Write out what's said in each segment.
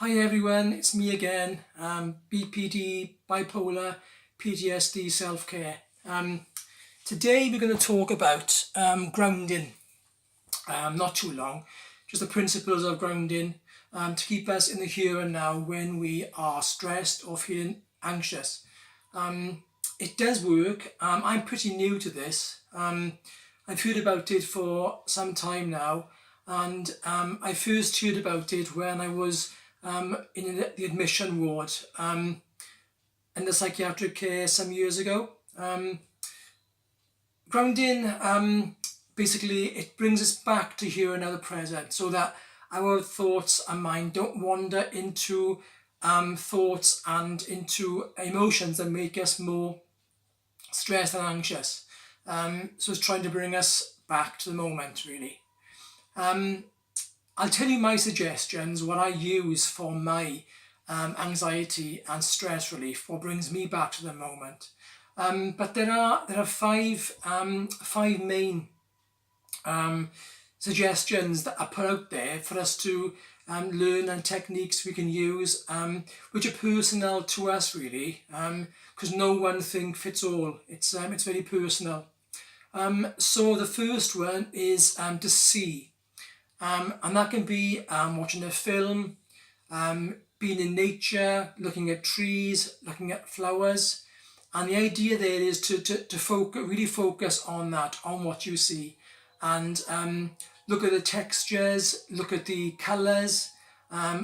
Hi everyone, it's me again, BPD, Bipolar, PTSD, self-care. Today we're going to talk about grounding, not too long, just the principles of grounding to keep us in the here and now when we are stressed or feeling anxious. It does work. I'm pretty new to this. I've heard about it for some time now, and I first heard about it when I was in the admission ward in the psychiatric care some years ago. Grounding, basically, it brings us back to here and now, the present, so that our thoughts and mind don't wander into thoughts and into emotions that make us more stressed and anxious. So it's trying to bring us back to the moment, really. I'll tell you my suggestions, what I use for my anxiety and stress relief, what brings me back to the moment. But there are five main suggestions that I put out there for us to learn, and techniques we can use, which are personal to us, really, because no one thing fits all. It's very personal. So the first one is to see. And that can be watching a film, being in nature, looking at trees, looking at flowers. And the idea there is to really focus on that, on what you see, and look at the textures, look at the colours,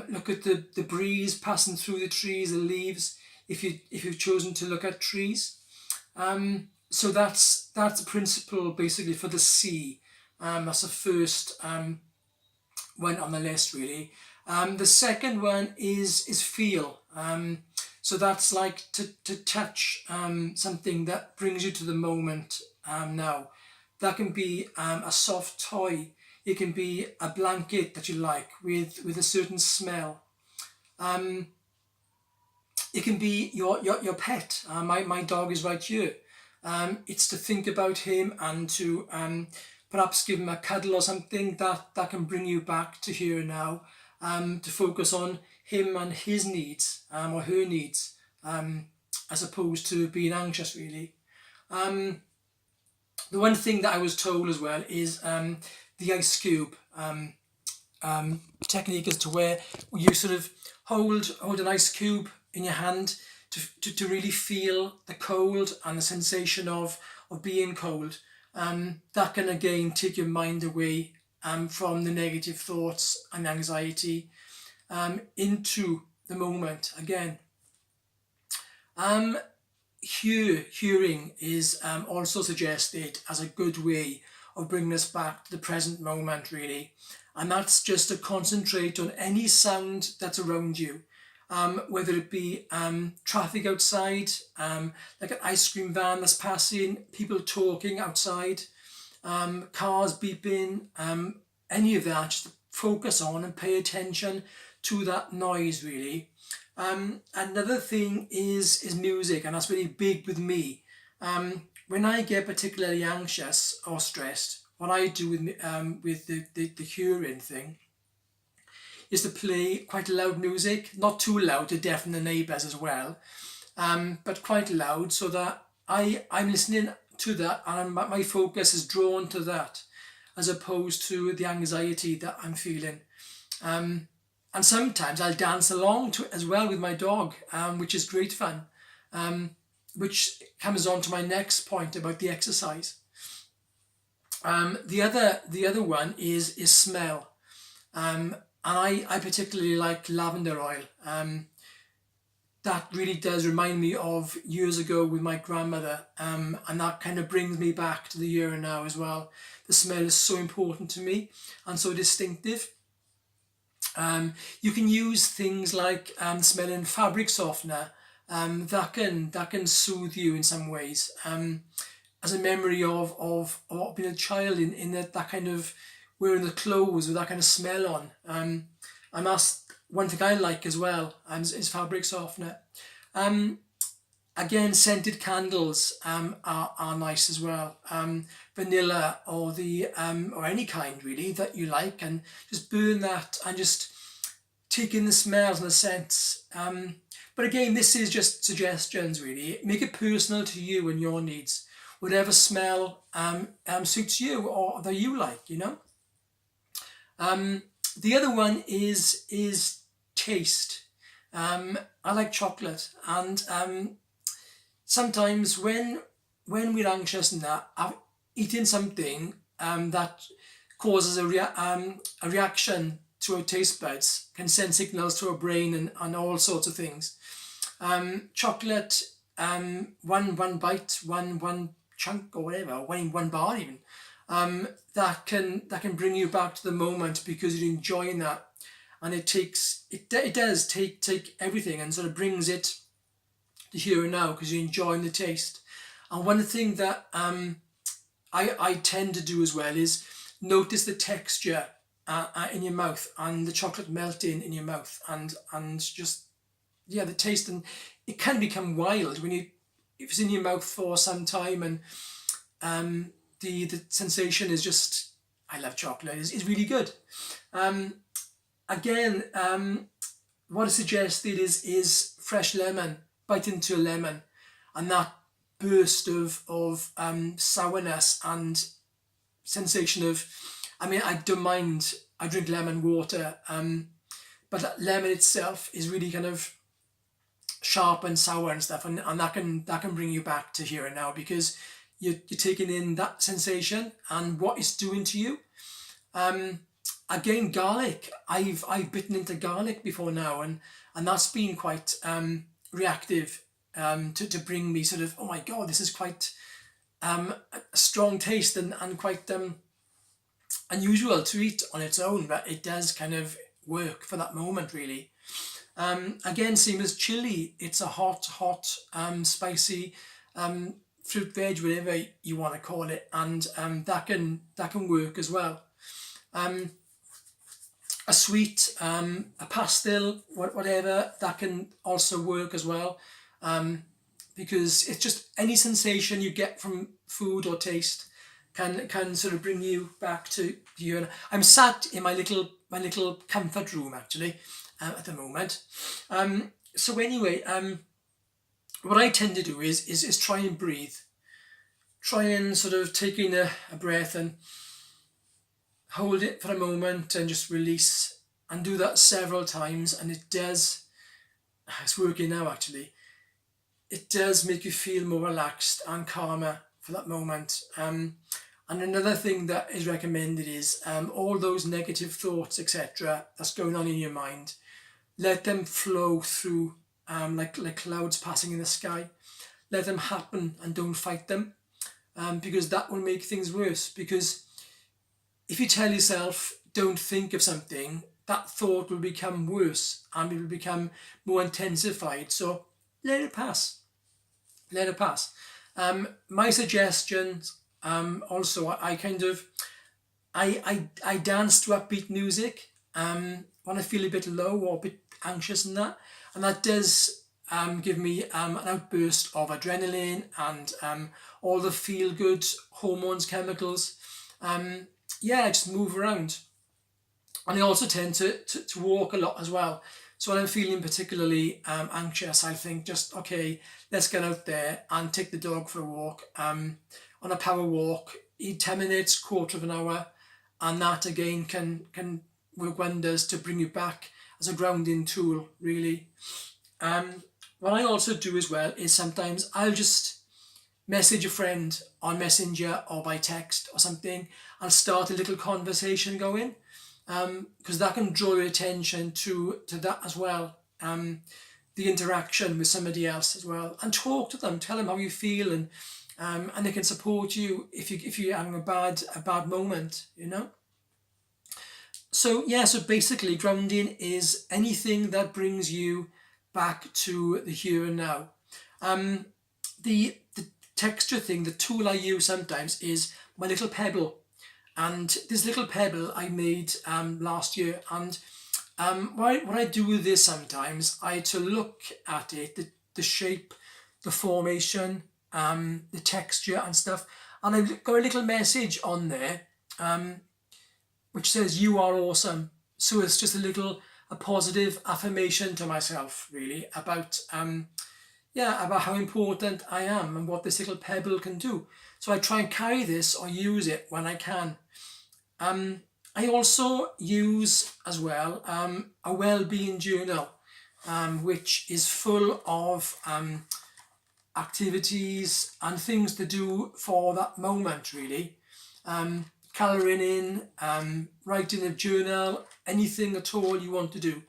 look at the breeze passing through the trees, the leaves, if you've chosen to look at trees. So that's a principle basically for the see. That's the first one on the list, really. The second one is feel. So that's like to touch something that brings you to the moment now. That can be a soft toy. It can be a blanket that you like with a certain smell. It can be your pet. My dog is right here. It's to think about him and to perhaps give him a cuddle or something that can bring you back to here and now, to focus on him and his needs, or her needs, as opposed to being anxious, really. The one thing that I was told as well is the ice cube technique, as to where you sort of hold an ice cube in your hand to really feel the cold and the sensation of being cold. That can again take your mind away from the negative thoughts and anxiety into the moment again. Hearing is also suggested as a good way of bringing us back to the present moment, really. And that's just to concentrate on any sound that's around you, whether it be traffic outside, like an ice cream van that's passing, people talking outside, cars beeping, any of that. Just focus on and pay attention to that noise, really. Another thing is music, and that's really big with me. When I get particularly anxious or stressed, what I do with the hearing thing is to play quite loud music, not too loud to deafen the neighbours as well, but quite loud, so that I'm listening to that, and my focus is drawn to that, as opposed to the anxiety that I'm feeling. And sometimes I'll dance along to it as well with my dog, which is great fun, which comes on to my next point about the exercise. The other one is smell. And I particularly like lavender oil. That really does remind me of years ago with my grandmother, and that kind of brings me back to the here and now as well. The smell is so important to me and so distinctive. You can use things like smelling fabric softener. That can soothe you in some ways, as a memory of being a child in that kind of wearing the clothes with that kind of smell on. And that's one thing I like as well, is fabric softener. Again, scented candles are nice as well. Vanilla or or any kind really that you like, and just burn that and just take in the smells and the scents. But again, this is just suggestions really. Make it personal to you and your needs. Whatever smell suits you or that you like, you know. The other one is taste. I like chocolate, and sometimes when we're anxious and that, eating something that causes a reaction to our taste buds can send signals to our brain and all sorts of things. Chocolate, one bite, one chunk or whatever, one bar even, that can bring you back to the moment because you're enjoying that, and it does take everything and sort of brings it to here and now because you're enjoying the taste. And one thing that I tend to do as well is notice the texture in your mouth and the chocolate melting in your mouth and just the taste, and it can become wild when if it's in your mouth for some time, and the sensation is just, I love chocolate, is really good. Again, what I suggested is fresh lemon, bite into a lemon, and that burst of sourness and sensation of, I mean, I don't mind, I drink lemon water, but lemon itself is really kind of sharp and sour and stuff, and that can bring you back to here and now because you're taking in that sensation and what it's doing to you. Again, garlic. I've bitten into garlic before now, and that's been quite reactive to bring me sort of, oh my god, this is quite a strong taste and quite unusual to eat on its own, but it does kind of work for that moment really. Again, same as chili. It's a hot, spicy fruit, veg, whatever you want to call it, and that can work as well. A sweet, a pastel, whatever, that can also work as well, because it's just any sensation you get from food or taste can sort of bring you back to you. I'm sat in my little comfort room actually at the moment. So anyway, what I tend to do is try and breathe. Try and sort of take in a breath and hold it for a moment and just release, and do that several times, and it's working now actually. It does make you feel more relaxed and calmer for that moment. And another thing that is recommended is all those negative thoughts, etc., that's going on in your mind, let them flow through like clouds passing in the sky. Let them happen and don't fight them, because that will make things worse. Because if you tell yourself don't think of something, that thought will become worse and it will become more intensified. So let it pass. Let it pass. My suggestions, also, I dance to upbeat music when I feel a bit low or a bit anxious and that does give me an outburst of adrenaline and all the feel-good hormones, chemicals. I just move around, and I also tend to walk a lot as well. So when I'm feeling particularly anxious, I think just, okay, let's get out there and take the dog for a walk. On a power walk, 10 minutes, quarter of an hour, and that again can work wonders to bring you back as a grounding tool, really. What I also do as well is sometimes I'll just message a friend on Messenger or by text or something and start a little conversation going, because that can draw your attention to that as well, the interaction with somebody else as well, and talk to them, tell them how you feel, and they can support you if you're having a bad moment, you know. So basically grounding is anything that brings you back to the here and now. The texture thing, the tool I use sometimes is my little pebble, and this little pebble I made last year, and what I do with this sometimes, I to look at it, the shape, the formation, the texture and stuff, and I've got a little message on there which says you are awesome. So it's just a little a positive affirmation to myself, really, about about how important I am and what this little pebble can do. So I try and carry this or use it when I can. I also use as well a well-being journal, which is full of activities and things to do for that moment, really. Colouring in, writing a journal, anything at all you want to do.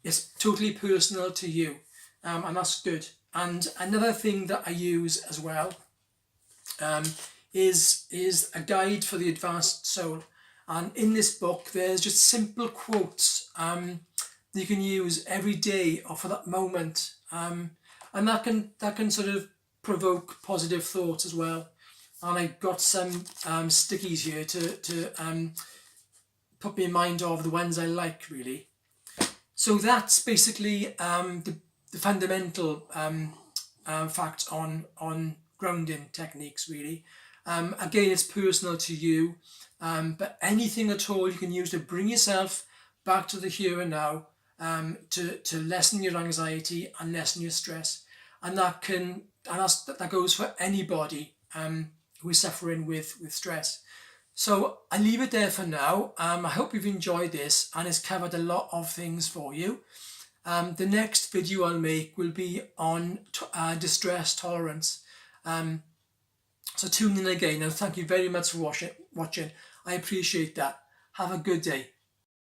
It's totally personal to you, and that's good. And another thing that I use as well is a guide for the advanced soul. And in this book, there's just simple quotes you can use every day or for that moment, and that can sort of provoke positive thoughts as well. And I've got some stickies here to put me in mind of the ones I like, really. So that's basically the fundamental facts on grounding techniques, really. Again, it's personal to you, but anything at all you can use to bring yourself back to the here and now, to lessen your anxiety and lessen your stress, and that goes for anybody who is suffering with stress. So I leave it there for now. I hope you've enjoyed this and it's covered a lot of things for you. The next video I'll make will be on distress tolerance. So tune in again, and thank you very much for watching. I appreciate that. Have a good day.